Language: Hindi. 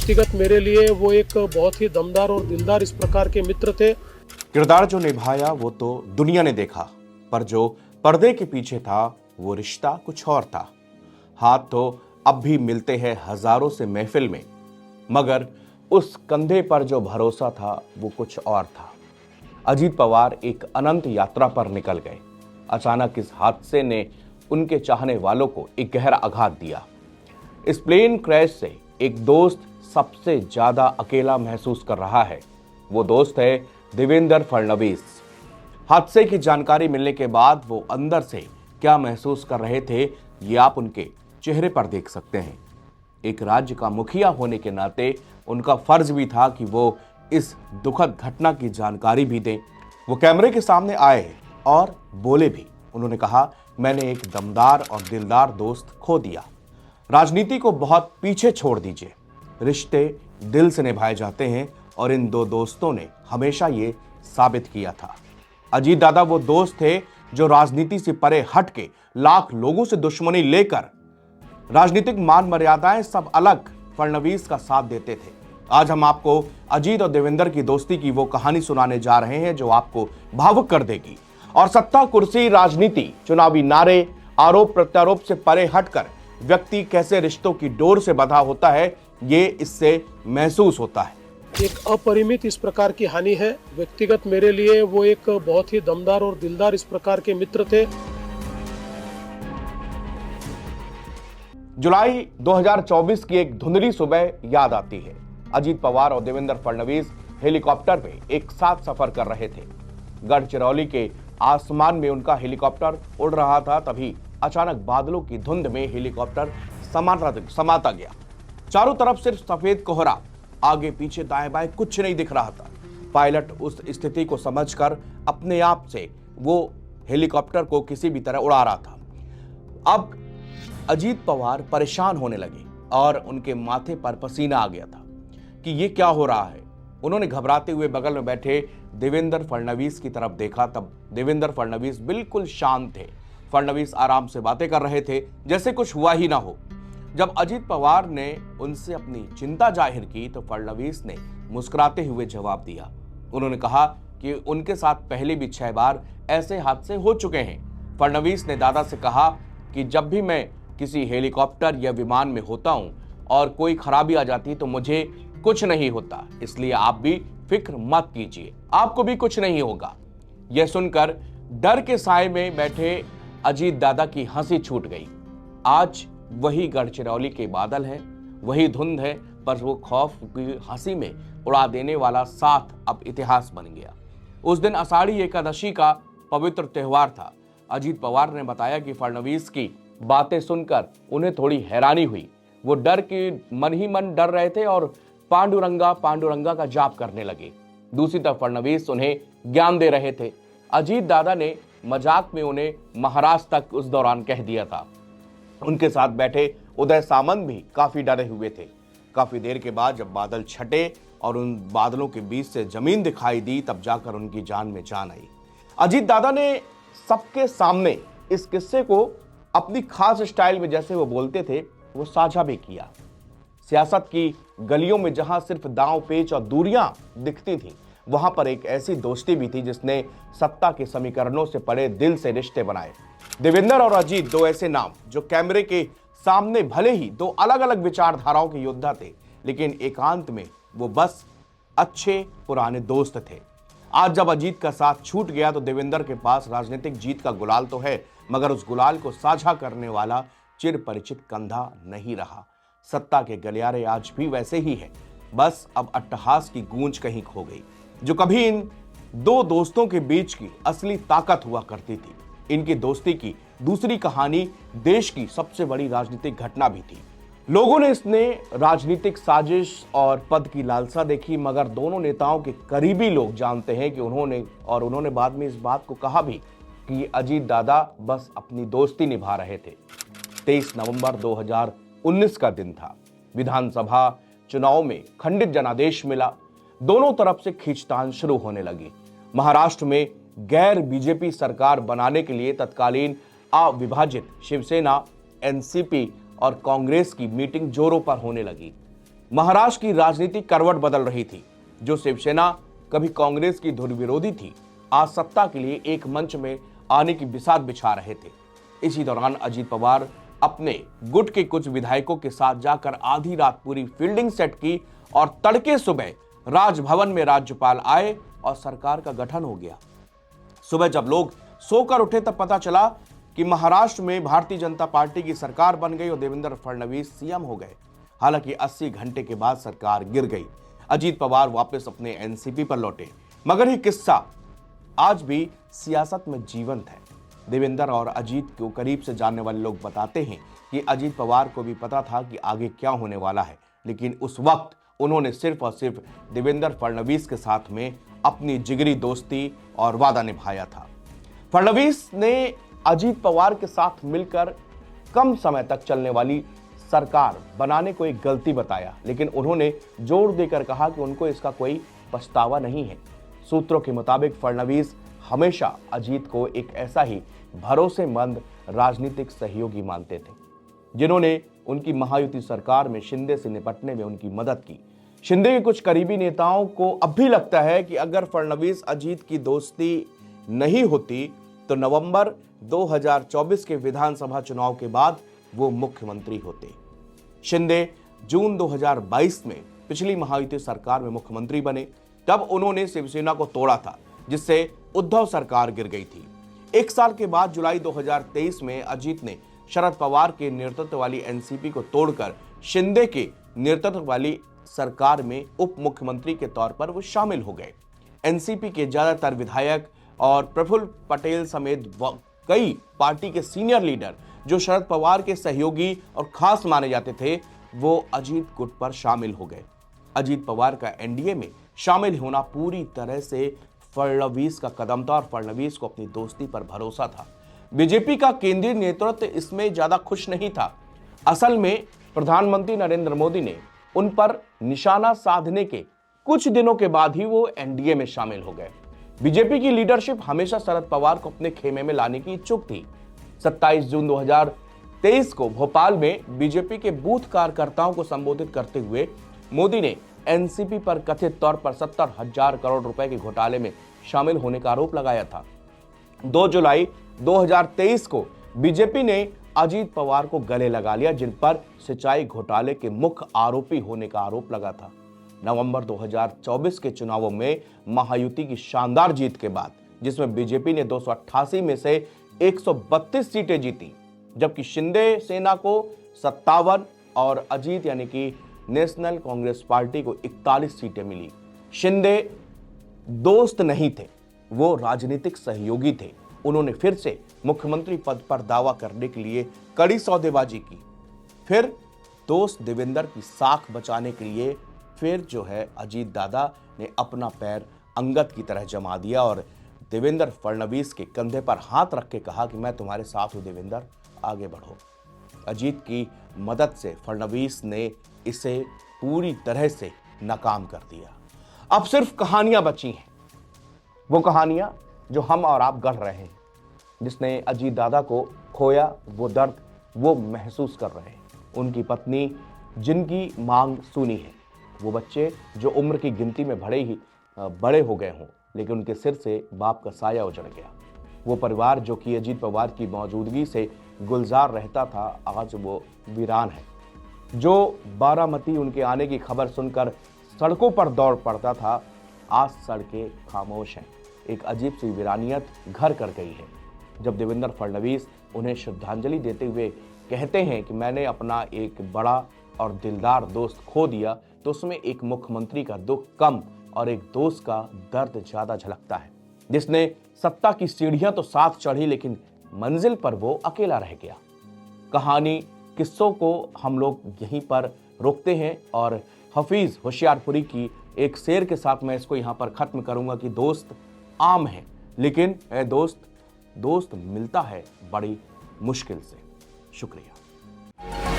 व्यक्तिगत मेरे लिए वो एक बहुत ही दमदार और दिलदार इस प्रकार के मित्र थे। किरदार जो निभाया वो तो दुनिया ने देखा, पर जो पर्दे के पीछे था वो रिश्ता कुछ और था। हाथ तो अब भी मिलते हैं हजारों से महफिल में, मगर उस कंधे पर जो भरोसा था वो कुछ और था। अजीत पवार एक अनंत यात्रा पर निकल गए। अचानक इस हादसे ने उनके चाहने वालों को एक गहरा आघात दिया। इस प्लेन क्रैश से एक दोस्त सबसे ज्यादा अकेला महसूस कर रहा है। वो दोस्त है देवेंद्र फडणवीस। हादसे की जानकारी मिलने के बाद वो अंदर से क्या महसूस कर रहे थे, ये आप उनके चेहरे पर देख सकते हैं। एक राज्य का मुखिया होने के नाते उनका फर्ज भी था कि वो इस दुखद घटना की जानकारी भी दें। वो कैमरे के सामने आए और बोले भी। उन्होंने कहा, मैंने एक दमदार और दिलदार दोस्त खो दिया। राजनीति को बहुत पीछे छोड़ दीजिए, रिश्ते दिल से निभाए जाते हैं और इन दो दोस्तों ने हमेशा ये साबित किया था। अजीत दादा वो दोस्त थे जो राजनीति से परे हट के लाख लोगों से दुश्मनी लेकर राजनीतिक मान मर्यादाएं सब अलग फडणवीस का साथ देते थे। आज हम आपको अजीत और देवेंद्र की दोस्ती की वो कहानी सुनाने जा रहे हैं जो आपको भावुक कर देगी। और सत्ता, कुर्सी, राजनीति, चुनावी नारे, आरोप प्रत्यारोप से परे हटकर व्यक्ति कैसे रिश्तों की डोर से बंधा होता है, ये इससे महसूस होता है। एक अपरिमित इस प्रकार की हानि है। व्यक्तिगत मेरे लिए वो एक बहुत ही दमदार और दिलदार इस प्रकार के मित्र थे। जुलाई 2024 की एक धुंधली सुबह याद आती है। अजीत पवार और देवेंद्र फडणवीस हेलीकॉप्टर में एक साथ सफर कर रहे थे। गढ़चिरौली के आसमान में उनका हेलीकॉप्टर उड़ रहा था। तभी अचानक बादलों की धुंध में हेलीकॉप्टर समाता गया। चारों तरफ सिर्फ सफेद कोहरा, आगे पीछे दाएं बाएं कुछ नहीं दिख रहा था। पायलट उस स्थिति को समझकर अपने आप से वो हेलीकॉप्टर को किसी भी तरह उड़ा रहा था। अब अजीत पवार परेशान होने लगे और उनके माथे पर पसीना आ गया था कि ये क्या हो रहा है। उन्होंने घबराते हुए बगल में बैठे देवेंद्र फडणवीस की तरफ देखा। तब देवेंद्र फडणवीस बिल्कुल शांत थे। फडणवीस आराम से बातें कर रहे थे, जैसे कुछ हुआ ही ना हो। जब अजीत पवार ने उनसे अपनी चिंता जाहिर की तो फडणवीस ने मुस्कुराते हुए जवाब दिया। उन्होंने कहा कि उनके साथ पहले भी 6 बार ऐसे हादसे हो चुके हैं। फडणवीस ने दादा से कहा कि जब भी मैं किसी हेलीकॉप्टर या विमान में होता हूं और कोई खराबी आ जाती तो मुझे कुछ नहीं होता, इसलिए आप भी फिक्र मत कीजिए, आपको भी कुछ नहीं होगा। यह सुनकर डर के साए में बैठे अजीत दादा की हंसी छूट गई। आज वही गढ़चिरौली के बादल है, वही धुंध है, पर वो खौफ की हंसी में उड़ा देने वाला साथ अब इतिहास बन गया। उस दिन आषाढ़ी एकादशी का पवित्र त्योहार था। अजीत पवार ने बताया कि फडणवीस की बातें सुनकर उन्हें थोड़ी हैरानी हुई। वो डर के मन ही मन डर रहे थे और पांडुरंगा पांडुरंगा का जाप करने लगे। दूसरी तरफ फडणवीस उन्हें ज्ञान दे रहे थे। अजीत दादा ने मजाक में उन्हें महाराज तक उस दौरान कह दिया था। उनके साथ बैठे उदय सामंत भी काफी डरे हुए थे। काफी देर के बाद जब बादल छटे और उन बादलों के बीच से जमीन दिखाई दी, तब जाकर उनकी जान में जान आई। अजीत दादा ने सबके सामने इस किस्से को अपनी खास स्टाइल में, जैसे वो बोलते थे, वो साझा भी किया। सियासत की गलियों में जहां सिर्फ दांव पेच और दूरियां दिखती थी, वहां पर एक ऐसी दोस्ती भी थी जिसने सत्ता के समीकरणों से परे दिल से रिश्ते बनाए। देवेंद्र और अजीत दो ऐसे नाम जो कैमरे के सामने भले ही दो अलग अलग विचारधाराओं के योद्धा थे, लेकिन एकांत में वो बस अच्छे पुराने दोस्त थे। आज जब अजीत का साथ छूट गया तो देवेंद्र के पास राजनीतिक जीत का गुलाल तो है, मगर उस गुलाल को साझा करने वाला चिर परिचित कंधा नहीं रहा। सत्ता के गलियारे आज भी वैसे ही है, बस अब अट्टहास की गूंज कहीं खो गई, जो कभी इन दो दोस्तों के बीच की असली ताकत हुआ करती थी। इनकी दोस्ती की दूसरी कहानी देश की सबसे बड़ी राजनीतिक घटना भी थी। लोगों ने इसमें राजनीतिक साजिश और पद की लालसा देखी, मगर दोनों नेताओं के करीबी लोग जानते हैं कि उन्होंने बाद में इस बात को कहा भी कि अजीत दादा बस अपनी दोस्ती निभा रहे थे। 23 नवंबर 2019 का दिन था। विधानसभा चुनाव में खंडित जनादेश मिला। दोनों तरफ से खींचतान शुरू होने लगी। महाराष्ट्र में गैर बीजेपी सरकार बनाने के लिए तत्कालीन अविभाजित शिवसेना, एनसीपी और कांग्रेस की मीटिंग जोरों पर होने लगी। महाराष्ट्र की राजनीति करवट बदल रही थी। जो शिवसेना कभी कांग्रेस की धुर विरोधी थी, आज सत्ता के लिए एक मंच में आने की बिसात बिछा रहे थे। इसी दौरान अजीत पवार अपने गुट के कुछ विधायकों के साथ जाकर आधी रात पूरी फील्डिंग सेट की और तड़के सुबह राजभवन में राज्यपाल आए और सरकार का गठन हो गया। सुबह जब लोग सोकर उठे तब पता चला कि महाराष्ट्र में भारतीय जनता पार्टी की सरकार बन गई और देवेंद्र फडणवीस सीएम हो गए। हालांकि 80 घंटे के बाद सरकार गिर गई। अजीत पवार वापस अपने एनसीपी पर लौटे, मगर ये किस्सा आज भी सियासत में जीवंत है। देवेंद्र और अजीत को करीब से जानने वाले लोग बताते हैं कि अजीत पवार को भी पता था कि आगे क्या होने वाला है, लेकिन उस वक्त उन्होंने सिर्फ और सिर्फ देवेंद्र फडणवीस के साथ में अपनी जिगरी दोस्ती और वादा निभाया था। फडणवीस ने अजीत पवार के साथ मिलकर कम समय तक चलने वाली सरकार बनाने को एक गलती बताया, लेकिन उन्होंने जोर देकर कहा कि उनको इसका कोई पछतावा नहीं है। सूत्रों के मुताबिक फडणवीस हमेशा अजीत को एक ऐसा ही भरोसेमंद राजनीतिक सहयोगी मानते थे, जिन्होंने उनकी महायुति सरकार में शिंदे से निपटने में उनकी मदद की। शिंदे के कुछ करीबी नेताओं को अब भी लगता है कि अगर फडणवीस अजीत की दोस्ती नहीं होती तो नवंबर 2024 के विधानसभा चुनाव के बाद वो मुख्यमंत्री होते। शिंदे जून 2022 में पिछली महायुति सरकार में मुख्यमंत्री बने। तब उन्होंने शिवसेना को तोड़ा था, जिससे उद्धव सरकार गिर गई थी। एक साल के बाद जुलाई 2023 में अजीत ने शरद पवार के नेतृत्व वाली एनसीपी को तोड़कर शिंदे के नेतृत्व वाली सरकार में उप मुख्यमंत्री के तौर पर वो शामिल हो गए। एनसीपी के ज्यादातर विधायक और प्रफुल्ल पटेल समेत कई पार्टी के सीनियर लीडर जो शरद पवार के सहयोगी और खास माने जाते थे, वो अजीत गुट पर शामिल हो गए। अजीत पवार का एनडीए में शामिल होना पूरी तरह से फडणवीस का कदम था और फडणवीस को अपनी दोस्ती पर भरोसा था। बीजेपी का केंद्रीय नेतृत्व इसमें ज्यादा खुश नहीं था। असल में प्रधानमंत्री नरेंद्र मोदी ने उन पर निशाना साधने के कुछ दिनों के बाद ही वो एनडीए में शामिल हो गए। बीजेपी की लीडरशिप हमेशा शरद पवार को अपने खेमे में लाने की इच्छुक थी। 27 जून 2023 को भोपाल में बीजेपी के बूथ कार्यकर्ताओं को संबोधित करते हुए मोदी ने एनसीपी पर कथित तौर पर 70,000 करोड़ रुपए के घोटाले में शामिल होने का आरोप लगाया था। 2 जुलाई 2023 को बीजेपी ने अजीत पवार को गले लगा लिया, जिन पर सिंचाई घोटाले के मुख्य आरोपी होने का आरोप लगा था। नवंबर 2024 के चुनावों में महायुति की शानदार जीत के बाद, जिसमें बीजेपी ने 288 में से 132 सीटें जीती, जबकि शिंदे सेना को 57 और अजीत यानी कि नेशनल कांग्रेस पार्टी को 41 सीटें मिली। शिंदे दोस्त नहीं थे, वो राजनीतिक सहयोगी थे। उन्होंने फिर से मुख्यमंत्री पद पर दावा करने के लिए कड़ी सौदेबाजी की। फिर दोस्त देवेंद्र की साख बचाने के लिए फिर जो है अजीत दादा ने अपना पैर अंगद की तरह जमा दिया और देवेंद्र फडणवीस के कंधे पर हाथ रख के कहा कि मैं तुम्हारे साथ हूं देवेंद्र, आगे बढ़ो। अजीत की मदद से फडणवीस ने इसे पूरी तरह से नाकाम कर दिया। अब सिर्फ कहानियां बची हैं, वो कहानियां जो हम और आप गढ़ रहे हैं। जिसने अजीत दादा को खोया वो दर्द वो महसूस कर रहे हैं। उनकी पत्नी जिनकी मांग सुनी है, वो बच्चे जो उम्र की गिनती में बड़े हो गए हों, लेकिन उनके सिर से बाप का साया उजड़ गया। वो परिवार जो कि अजीत पवार की मौजूदगी से गुलजार रहता था, आज वो वीरान है। जो बारामती उनके आने की खबर सुनकर सड़कों पर दौड़ पड़ता था, आज सड़कें खामोश हैं। एक अजीब सी वीरानियत घर कर गई है। जब देवेंद्र फडणवीस उन्हें श्रद्धांजलि देते हुए कहते हैं कि मैंने अपना एक बड़ा और दिलदार दोस्त खो दिया, तो उसमें एक मुख्यमंत्री का दुख कम और एक दोस्त का दर्द ज्यादा झलकता है, जिसने सत्ता की सीढ़ियां तो साथ चढ़ी, लेकिन मंजिल पर वो अकेला रह गया। कहानी किस्सों को हम लोग यहीं पर रोकते हैं और हफीज होशियारपुरी की एक शेर के साथ मैं इसको यहाँ पर खत्म करूंगा कि दोस्त आम है, लेकिन दोस्त मिलता है बड़ी मुश्किल से। शुक्रिया।